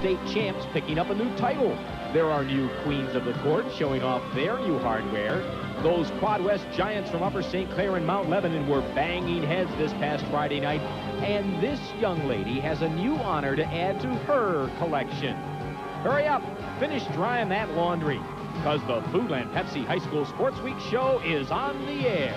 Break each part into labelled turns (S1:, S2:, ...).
S1: state champs picking up a new title. There are new queens of the court showing off their new hardware. Those Quad West giants from Upper St. Clair and Mount Lebanon were banging heads this past Friday night. And this young lady has a new honor to add to her collection. Hurry up, finish drying that laundry, because the Foodland Pepsi High School Sports Week show is on the air.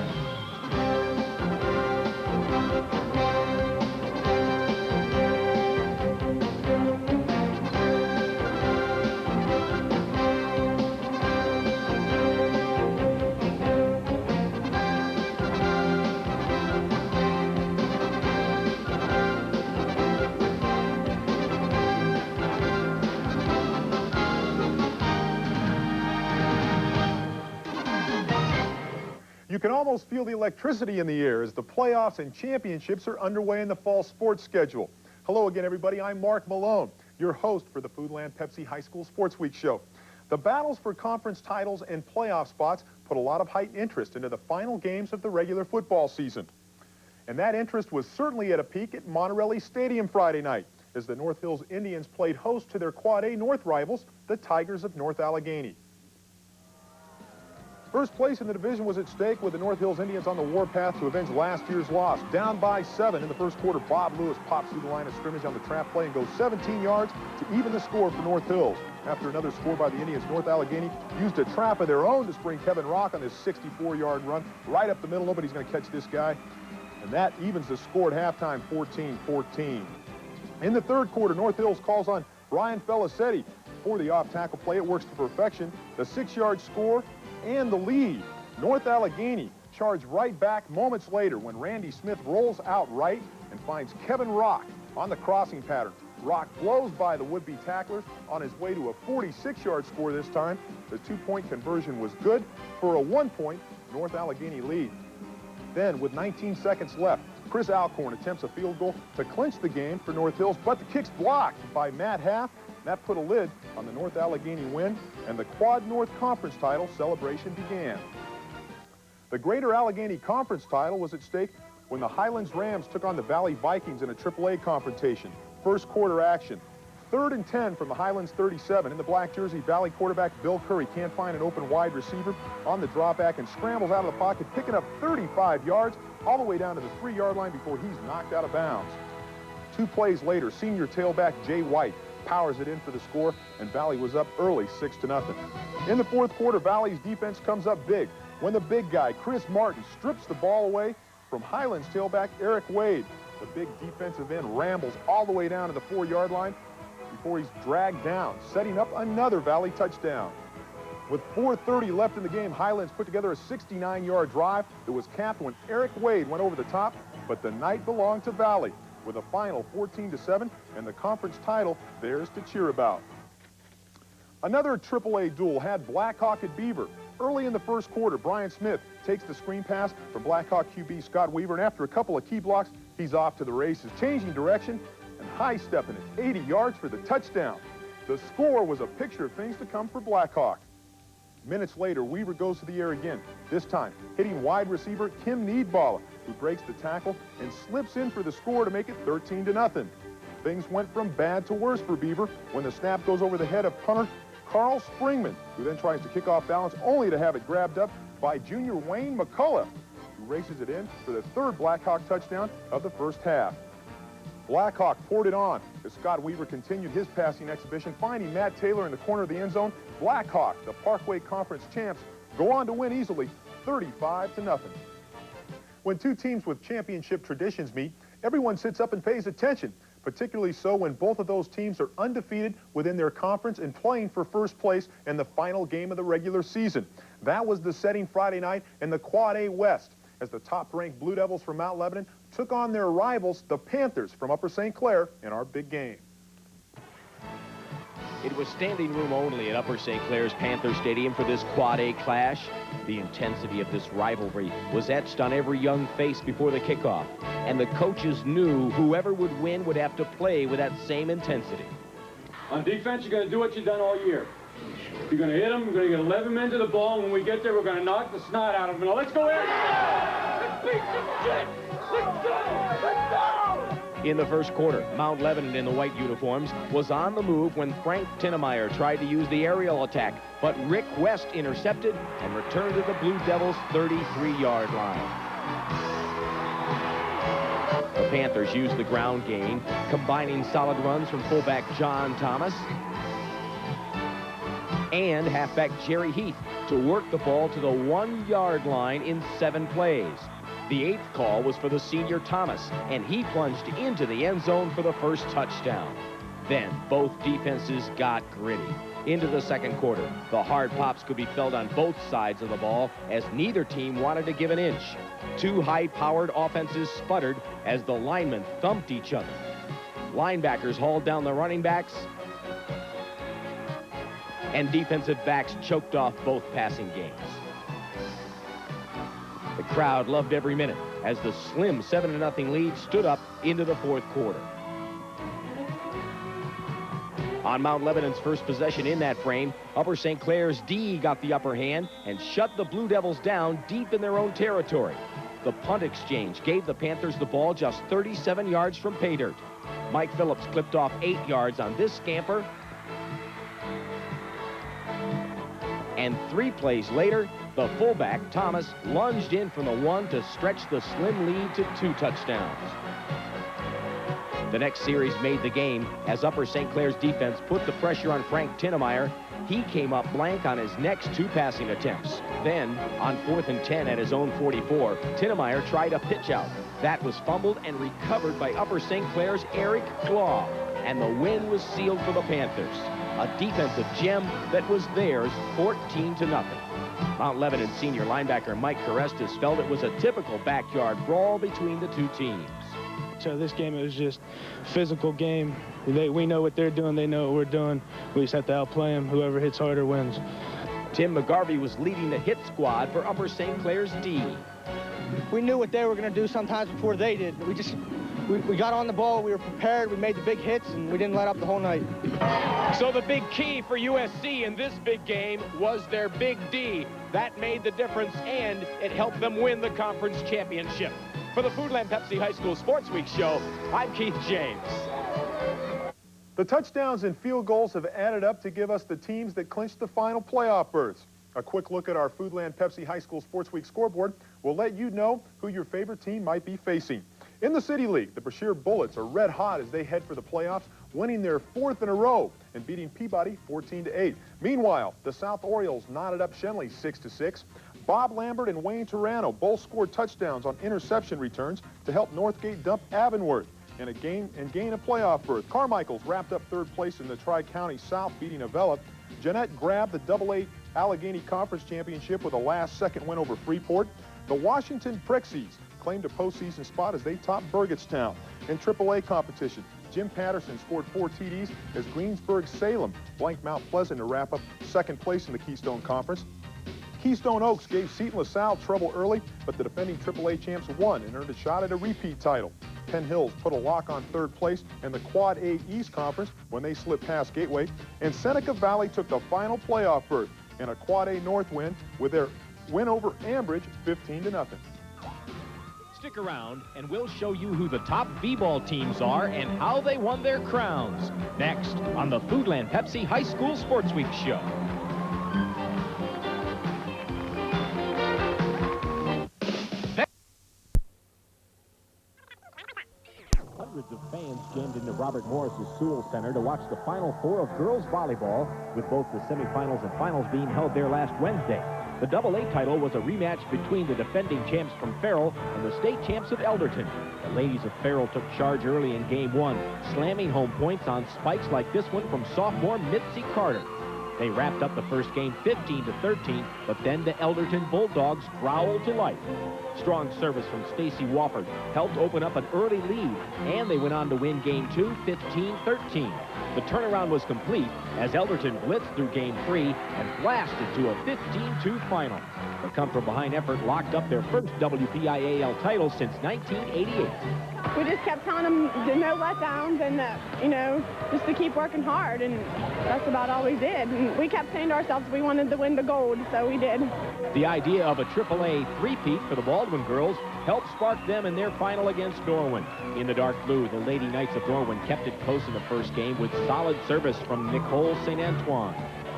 S2: You can almost feel the electricity in the air as the playoffs and championships are underway in the fall sports schedule. Hello again, everybody. I'm Mark Malone, your host for the Foodland Pepsi High School Sports Week show. The battles for conference titles and playoff spots put a lot of heightened interest into the final games of the regular football season. And that interest was certainly at a peak at Monterelli Stadium Friday night as the North Hills Indians played host to their Quad A North rivals, the Tigers of North Allegheny. First place in the division was at stake with the North Hills Indians on the warpath to avenge last year's loss. Down by 7 in the first quarter, Bob Lewis pops through the line of scrimmage on the trap play and goes 17 yards to even the score for North Hills. After another score by the Indians, North Allegheny used a trap of their own to spring Kevin Rock on this 64-yard run right up the middle. Nobody's going to catch this guy. And that evens the score at halftime, 14-14. In the third quarter, North Hills calls on Brian Felicetti for the off-tackle play. It works to perfection. The 6-yard score and the lead. North Allegheny charged right back moments later when Randy Smith rolls out right and finds Kevin Rock on the crossing pattern. Rock blows by the would-be tacklers on his way to a 46-yard score this time. The 2-point conversion was good for a 1-point North Allegheny lead. Then, with 19 seconds left, Chris Alcorn attempts a field goal to clinch the game for North Hills, but the kick's blocked by Matt Half. That put a lid on the North Allegheny win, and the Quad North Conference title celebration began. The Greater Allegheny Conference title was at stake when the Highlands Rams took on the Valley Vikings in a AAA confrontation. First quarter action. 3rd and 10 from the Highlands 37. In the black jersey, Valley quarterback Bill Curry can't find an open wide receiver on the drop back and scrambles out of the pocket, picking up 35 yards all the way down to the 3-yard line before he's knocked out of bounds. 2 plays later, senior tailback Jay White powers it in for the score, and Valley was up early 6-0. In the fourth quarter, Valley's defense comes up big when the big guy, Chris Martin, strips the ball away from Highlands tailback Eric Wade. The big defensive end rambles all the way down to the 4-yard line before he's dragged down, setting up another Valley touchdown. With 4:30 left in the game, Highlands put together a 69-yard drive that was capped when Eric Wade went over the top, but the night belonged to Valley with a final 14-7 and the conference title theirs to cheer about. Another AAA duel had Blackhawk at Beaver. Early in the first quarter, Brian Smith takes the screen pass from Blackhawk QB Scott Weaver, and after a couple of key blocks, he's off to the races, changing direction and high-stepping it 80 yards for the touchdown. The score was a picture of things to come for Blackhawk. Minutes later, Weaver goes to the air again, this time hitting wide receiver Kim Needballa, who breaks the tackle and slips in for the score to make it 13-0. Things went from bad to worse for Beaver when the snap goes over the head of punter Carl Springman, who then tries to kick off balance only to have it grabbed up by junior Wayne McCullough, who races it in for the 3rd Blackhawk touchdown of the first half. Blackhawk poured it on as Scott Weaver continued his passing exhibition, finding Matt Taylor in the corner of the end zone. Blackhawk, the Parkway Conference champs, go on to win easily 35-0. When two teams with championship traditions meet, everyone sits up and pays attention, particularly so when both of those teams are undefeated within their conference and playing for first place in the final game of the regular season. That was the setting Friday night in the Quad A West as the top-ranked Blue Devils from Mount Lebanon took on their rivals, the Panthers from Upper St. Clair, in our big game.
S1: It was standing room only at Upper St. Clair's Panther Stadium for this Quad A clash. The intensity of this rivalry was etched on every young face before the kickoff, and the coaches knew whoever would win would have to play with that same intensity.
S3: On defense, you're going to do what you've done all year. You're going to hit them. You're going to get 11 men to the ball, and when we get there, we're going to knock the snot out of them. Now, let's go, Eric! Let's beat some shit! Let's go! Let's go!
S1: In the first quarter, Mount Lebanon in the white uniforms was on the move when Frank Tinnemeyer tried to use the aerial attack, but Rick West intercepted and returned to the Blue Devils' 33-yard line. The Panthers used the ground game, combining solid runs from fullback John Thomas and halfback Jerry Heath to work the ball to the 1-yard line in 7 plays. The 8th call was for the senior Thomas, and he plunged into the end zone for the first touchdown. Then both defenses got gritty. Into the second quarter, the hard pops could be felt on both sides of the ball as neither team wanted to give an inch. 2 high-powered offenses sputtered as the linemen thumped each other. Linebackers hauled down the running backs, and defensive backs choked off both passing games. The crowd loved every minute as the slim 7-0 lead stood up into the fourth quarter. On Mount Lebanon's first possession in that frame, Upper St. Clair's D got the upper hand and shut the Blue Devils down deep in their own territory. The punt exchange gave the Panthers the ball just 37 yards from pay dirt. Mike Phillips clipped off 8 yards on this scamper. And 3 plays later, the fullback, Thomas, lunged in from the 1 to stretch the slim lead to 2 touchdowns. The next series made the game as Upper St. Clair's defense put the pressure on Frank Tinnemeyer. He came up blank on his next 2 passing attempts. Then, on 4th and 10 at his own 44, Tinnemeyer tried a pitch out. That was fumbled and recovered by Upper St. Clair's Eric Claw, and the win was sealed for the Panthers. A defensive gem that was theirs, 14-0. Mount Lebanon senior linebacker Mike Carestas felt it was a typical backyard brawl between the 2 teams.
S4: So this game, it was just a physical game. We know what they're doing, they know what we're doing. We just have to outplay them. Whoever hits harder wins.
S1: Tim McGarvey was leading the hit squad for Upper St. Clair's D.
S5: We knew what they were going to do sometimes before they did. We got on the ball, we were prepared, we made the big hits, and we didn't let up the whole night.
S1: So the big key for USC in this big game was their big D. That made the difference, and it helped them win the conference championship. For the Foodland Pepsi High School Sports Week show, I'm Keith James.
S2: The touchdowns and field goals have added up to give us the teams that clinched the final playoff berths. A quick look at our Foodland Pepsi High School Sports Week scoreboard will let you know who your favorite team might be facing. In the City League, the Brashear Bullets are red hot as they head for the playoffs, winning their 4th in a row and beating Peabody 14-8. Meanwhile, the South Orioles knotted up Shenley 6-6. Bob Lambert and Wayne Turano both scored touchdowns on interception returns to help Northgate dump Avonworth in a gain a playoff berth. Carmichael's wrapped up 3rd place in the Tri-County South, beating Avella. Jeanette grabbed the AA Allegheny Conference Championship with a last-second win over Freeport. The Washington Prixies claimed a postseason spot as they topped Burgettstown. In AAA competition, Jim Patterson scored 4 TDs as Greensburg-Salem blanked Mount Pleasant to wrap up 2nd place in the Keystone Conference. Keystone Oaks gave Seton LaSalle trouble early, but the defending AAA champs won and earned a shot at a repeat title. Penn Hills put a lock on 3rd place in the Quad A East Conference when they slipped past Gateway, and Seneca Valley took the final playoff berth in a Quad A North win with their win over Ambridge 15-0.
S1: Stick around and we'll show you who the top b-ball teams are and how they won their crowns. Next on the Foodland Pepsi High School Sports Week show. Hundreds of fans jammed into Robert Morris's Sewell Center to watch the Final Four of girls volleyball, with both the semifinals and finals being held there last Wednesday. The AA title was a rematch between the defending champs from Farrell and the state champs of Elderton. The ladies of Farrell took charge early in Game 1, slamming home points on spikes like this one from sophomore Mitzi Carter. They wrapped up the first game 15-13, but then the Elderton Bulldogs growled to life. Strong service from Stacy Wofford helped open up an early lead, and they went on to win Game 2, 15-13. The turnaround was complete as Elderton blitzed through Game 3 and blasted to a 15-2 final. The come-from-behind effort locked up their first WPIAL title since 1988.
S6: We just kept telling them to no letdowns and, just to keep working hard, and that's about all we did. And we kept saying to ourselves we wanted to win the gold, so we did.
S1: The idea of a AAA three-peat for the ball Baldwin girls helped spark them in their final against Norwin. In the dark blue, the Lady Knights of Norwin kept it close in the first game with solid service from Nicole St. Antoine.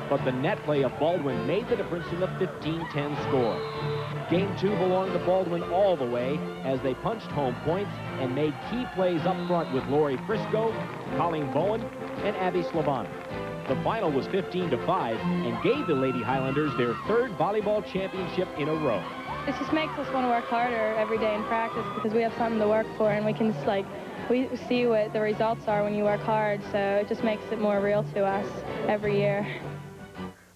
S1: But the net play of Baldwin made the difference in the 15-10 score. Game 2 belonged to Baldwin all the way as they punched home points and made key plays up front with Lori Frisco, Colleen Bowen, and Abby Slavana. The final was 15-5 and gave the Lady Highlanders their 3rd volleyball championship in a row.
S7: It just makes us want to work harder every day in practice because we have something to work for, and we can just, like, we see what the results are when you work hard, so it just makes it more real to us every year.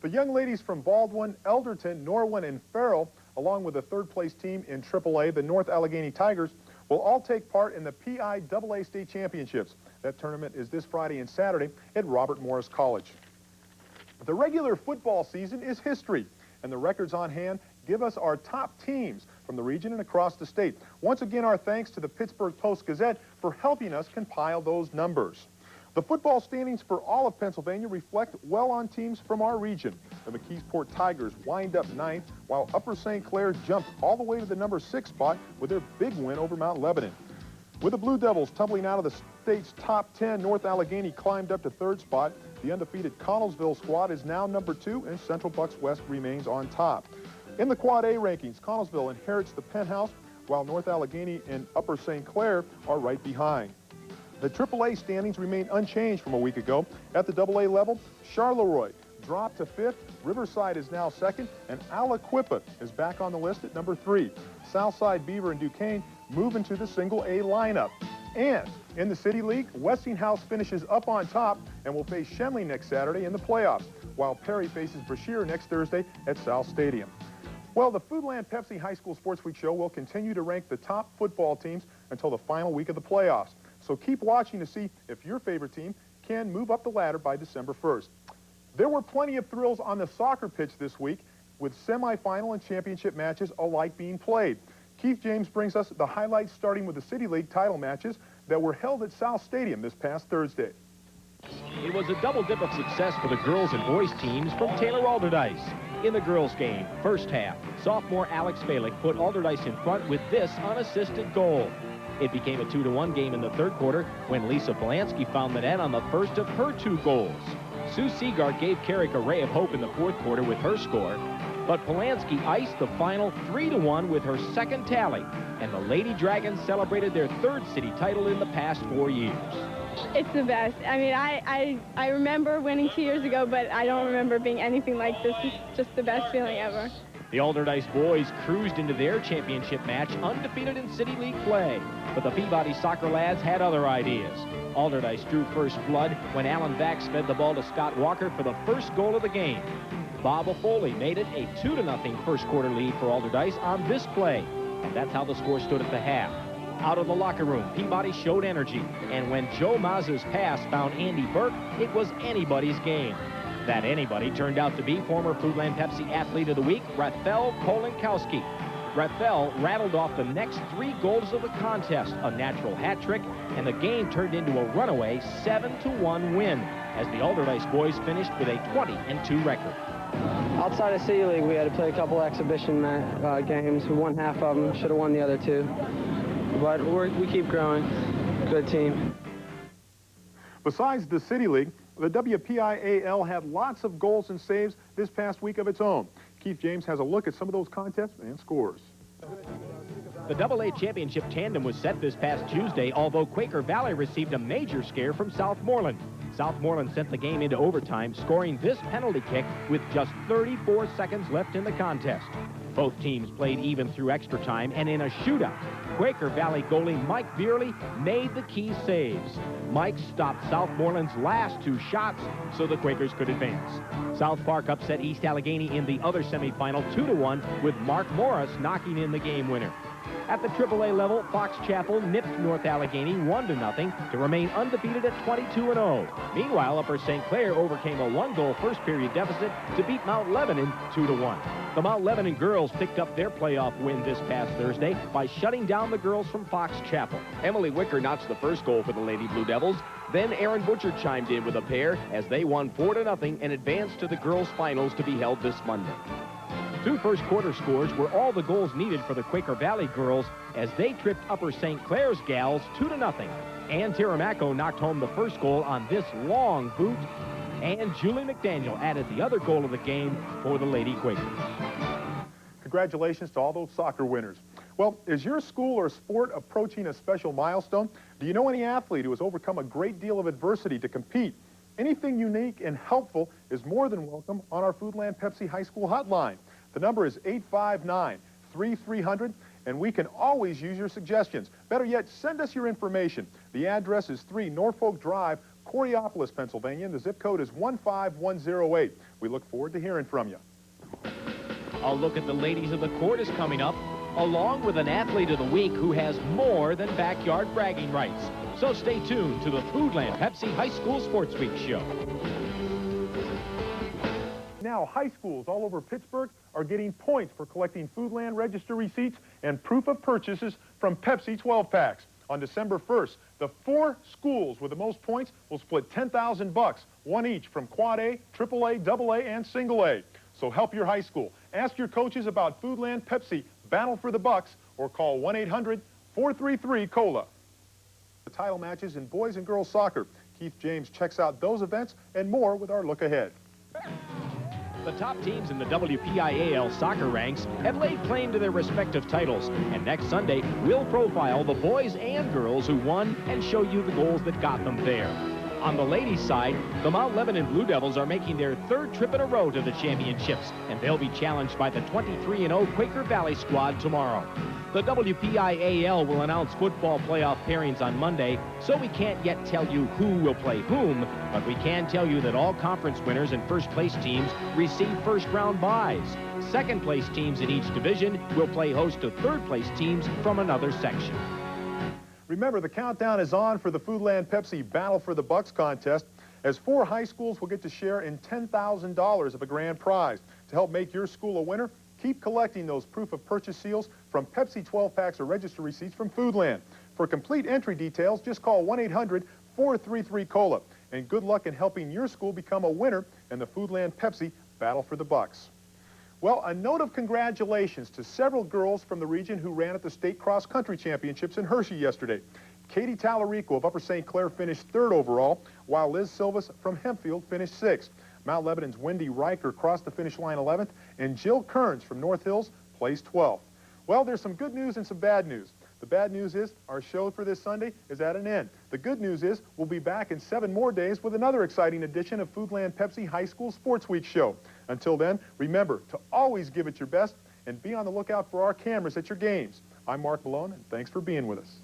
S2: The young ladies from Baldwin, Elderton, Norwin, and Farrell, along with the 3rd-place team in AAA, the North Allegheny Tigers, will all take part in the PIAA State Championships. That tournament is this Friday and Saturday at Robert Morris College. The regular football season is history, and the records on hand give us our top teams from the region and across the state. Once again, our thanks to the Pittsburgh Post-Gazette for helping us compile those numbers. The football standings for all of Pennsylvania reflect well on teams from our region. The McKeesport Tigers wind up 9th, while Upper St. Clair jumped all the way to the number 6 spot with their big win over Mount Lebanon. With the Blue Devils tumbling out of the state's top 10, North Allegheny climbed up to 3rd spot. The undefeated Connellsville squad is now number 2, and Central Bucks West remains on top. In the Quad A rankings, Connellsville inherits the penthouse, while North Allegheny and Upper St. Clair are right behind. The AAA standings remain unchanged from a week ago. At the AA level, Charleroi dropped to 5th, Riverside is now 2nd, and Aliquippa is back on the list at number 3. Southside, Beaver, and Duquesne move into the single A lineup. And in the City League, Westinghouse finishes up on top and will face Shenley next Saturday in the playoffs, while Perry faces Brashear next Thursday at South Stadium. Well, the Foodland Pepsi High School Sports Week show will continue to rank the top football teams until the final week of the playoffs. So keep watching to see if your favorite team can move up the ladder by December 1st. There were plenty of thrills on the soccer pitch this week, with semifinal and championship matches alike being played. Keith James brings us the highlights, starting with the City League title matches that were held at South Stadium this past Thursday.
S1: It was a double dip of success for the girls and boys teams from Taylor Alderdice. In the girls' game, first half, sophomore Alex Falick put Alderdice in front with this unassisted goal. It became a 2-1 game in the 3rd quarter when Lisa Polanski found the net on the first of her 2 goals. Sue Seagard gave Carrick a ray of hope in the 4th quarter with her score, but Polanski iced the final 3-1 with her 2nd tally, and the Lady Dragons celebrated their 3rd city title in the past 4 years.
S6: It's the best. I mean, I remember winning 2 years ago, but I don't remember being anything like this. It's just the best feeling ever.
S1: The Alderdice boys cruised into their championship match undefeated in City League play, but the Peabody soccer lads had other ideas. Alderdice drew first blood when Alan Vax fed the ball to Scott Walker for the first goal of the game. Bob Foley made it a 2-0 first quarter lead for Alderdice on this play, and that's how the score stood at the half. Out of the locker room, Peabody showed energy, and when Joe Mazza's pass found Andy Burke, it was anybody's game. That anybody turned out to be former Foodland Pepsi Athlete of the Week, Rathel Kolinkowski. Rathel rattled off the next 3 goals of the contest, a natural hat trick, and the game turned into a runaway 7-1 win, as the Alderdice boys finished with a 20-2 record.
S8: Outside of City League, we had to play a couple exhibition games. We won half of them, should have won the other 2. But we keep growing. Good team.
S2: Besides the City League, the WPIAL had lots of goals and saves this past week of its own. Keith James has a look at some of those contests and scores.
S1: The AA championship tandem was set this past Tuesday, although Quaker Valley received a major scare from Southmoreland. Southmoreland sent the game into overtime, scoring this penalty kick with just 34 seconds left in the contest. Both teams played even through extra time, and in a shootout, Quaker Valley goalie Mike Veerley made the key saves. Mike stopped Southmoreland's last 2 shots so the Quakers could advance. South Park upset East Allegheny in the other semifinal 2-1 with Mark Morris knocking in the game winner. At the AAA level, Fox Chapel nipped North Allegheny 1-0 to remain undefeated at 22-0. Meanwhile, Upper St. Clair overcame a 1-goal first-period deficit to beat Mount Lebanon 2-1. The Mount Lebanon girls picked up their playoff win this past Thursday by shutting down the girls from Fox Chapel. Emily Wicker notched the first goal for the Lady Blue Devils. Then Aaron Butcher chimed in with a pair as they won 4-0 and advanced to the girls' finals to be held this Monday. 2 first-quarter scores were all the goals needed for the Quaker Valley girls as they tripped Upper St. Clair's gals 2-0. Ann Tiramacco knocked home the first goal on this long boot, and Julie McDaniel added the other goal of the game for the Lady Quakers.
S2: Congratulations to all those soccer winners. Well, is your school or sport approaching a special milestone? Do you know any athlete who has overcome a great deal of adversity to compete? Anything unique and helpful is more than welcome on our Foodland Pepsi High School hotline. The number is 859-3300, and we can always use your suggestions. Better yet, send us your information. The address is 3 Norfolk Drive, Coraopolis, Pennsylvania, and the zip code is 15108. We look forward to hearing from you.
S1: A look at the ladies of the court is coming up, along with an athlete of the week who has more than backyard bragging rights. So stay tuned to the Foodland Pepsi High School Sports Week show.
S2: Now, high schools all over Pittsburgh are getting points for collecting Foodland register receipts and proof of purchases from Pepsi 12-packs. On December 1st, the 4 schools with the most points will split $10,000, one each from Quad A, Triple A, Double A, and Single A. So help your high school. Ask your coaches about Foodland Pepsi Battle for the Bucks or call 1-800-433-COLA. The title matches in boys and girls soccer. Keith James checks out those events and more with our look ahead.
S1: The top teams in the WPIAL soccer ranks have laid claim to their respective titles, and next Sunday we'll profile the boys and girls who won and show you the goals that got them there. On the ladies' side, the Mount Lebanon Blue Devils are making their 3rd trip in a row to the championships, and they'll be challenged by the 23-0 Quaker Valley squad tomorrow. The WPIAL will announce football playoff pairings on Monday, so we can't yet tell you who will play whom, but we can tell you that all conference winners and first-place teams receive first-round byes. Second-place teams in each division will play host to third-place teams from another section.
S2: Remember, the countdown is on for the Foodland Pepsi Battle for the Bucks contest, as 4 high schools will get to share in $10,000 of a grand prize. To help make your school a winner, keep collecting those proof of purchase seals from Pepsi 12-packs or register receipts from Foodland. For complete entry details, just call 1-800-433-COLA. And good luck in helping your school become a winner in the Foodland Pepsi Battle for the Bucks. Well, a note of congratulations to several girls from the region who ran at the State Cross Country Championships in Hershey yesterday. Katie Tallarico of Upper St. Clair finished 3rd overall, while Liz Silvas from Hempfield finished 6th. Mount Lebanon's Wendy Riker crossed the finish line 11th, and Jill Kearns from North Hills placed 12th. Well, there's some good news and some bad news. The bad news is our show for this Sunday is at an end. The good news is we'll be back in 7 more days with another exciting edition of Foodland Pepsi High School Sports Week show. Until then, remember to always give it your best and be on the lookout for our cameras at your games. I'm Mark Malone, and thanks for being with us.